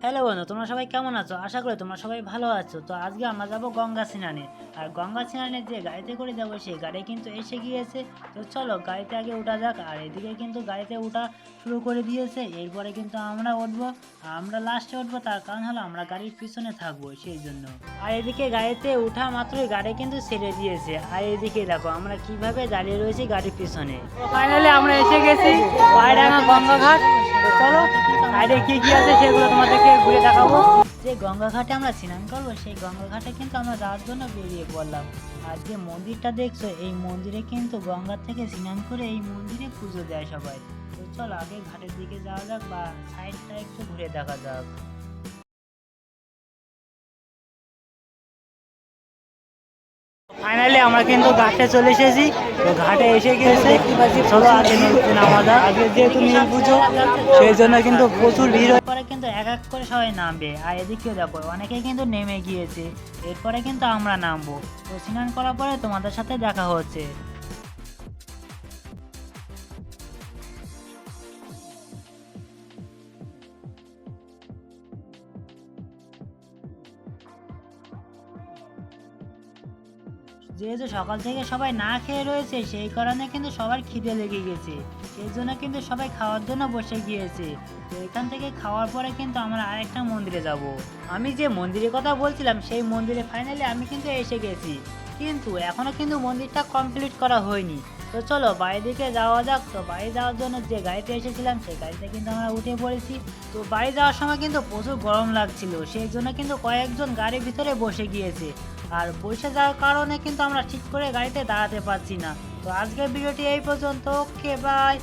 Hello বন্ধু, তোমরা সবাই কেমন আছো? আশা করি তোমরা সবাই ভালো আছো। তো আজকে আমরা যাব গঙ্গা স্নানে। আর গঙ্গা স্নানে যে গাড়িতে করে যাবো সেই গাড়ি কিন্তু এসে গিয়েছে। তো চলো গাড়িতে আগে উঠা যাক। আর এদিকে কিন্তু গাড়িতে উঠা শুরু করে দিয়েছে। এরপরে কিন্তু আমরা উঠবো, আমরা লাস্টে উঠবো। তার কারণ হলো আমরা গাড়ির পিছনে থাকবো সেই জন্য। আর এদিকে গাড়িতে উঠা মাত্রই গাড়ি কিন্তু ছেড়ে দিয়েছে। আর এদিকে দেখো আমরা কিভাবে দাঁড়িয়ে রয়েছি গাড়ির পিছনে। ফাইনালি আমরা এসে গেছি পায়রাঙ্গা গঙ্গা ঘাট। তো চলো সাইডে কি কি আছে সেগুলো তোমাদেরকে ঘুরে দেখাবো। যে গঙ্গা ঘাটে আমরা স্নান করবো সেই গঙ্গা ঘাটে কিন্তু আমরা যাওয়ার জন্য বেরিয়ে পড়লাম। আর যে মন্দিরটা দেখছো এই মন্দিরে কিন্তু গঙ্গা থেকে স্নান করে এই মন্দিরে পুজো দেয় সবাই। তো চলো আগে ঘাটের দিকে যাওয়া যাক বা সাইডটা একটু ঘুরে দেখা যাক। ফাইনালি আমরা কিন্তু ঘাটে চলে এসেছি। তো ঘাটে এসে গিয়েছে, চলো আগে নদীতে নামা যাক। আগে যেহেতু নীল পুজো সেই জন্য কিন্তু প্রচুর ভিড় হয়। এরপরে কিন্তু এক এক করে সবাই নামবে। আর এদিকেও দেখো অনেকে কিন্তু নেমে গিয়েছে। এরপরে কিন্তু আমরা নামবো। তো স্নান করার পরে তোমাদের সাথে দেখা হচ্ছে। যেহেতু সকাল থেকে সবাই না খেয়ে রয়েছে সেই কারণে কিন্তু সবার খিদে লেগে গেছে। সেই জন্য কিন্তু সবাই খাওয়ার জন্য বসে গিয়েছে। তো এখান থেকে খাওয়ার পরে কিন্তু আমরা আরেকটা মন্দিরে যাব। আমি যে মন্দিরের কথা বলছিলাম সেই মন্দিরে ফাইনালি আমি কিন্তু এসে গেছি, কিন্তু এখনো কিন্তু মন্দিরটা কমপ্লিট করা হয়নি। তো চলো বাড়ির দিকে যাওয়া যাক। তো বাড়ি যাওয়ার জন্য যে গাড়িতে এসেছিলাম সেই গাড়িতে কিন্তু আমরা উঠে পড়েছি। তো বাড়ি যাওয়ার সময় কিন্তু প্রচুর গরম লাগছিল, সেই জন্য কিন্তু কয়েকজন গাড়ির ভিতরে বসে গিয়েছে। আর বসে যাওয়ার কারণে কিন্তু আমরা ঠিক করে গাড়িতে দাঁড়াতে পারছি না। তো আজকের ভিডিওটি এই পর্যন্ত। Okay bye.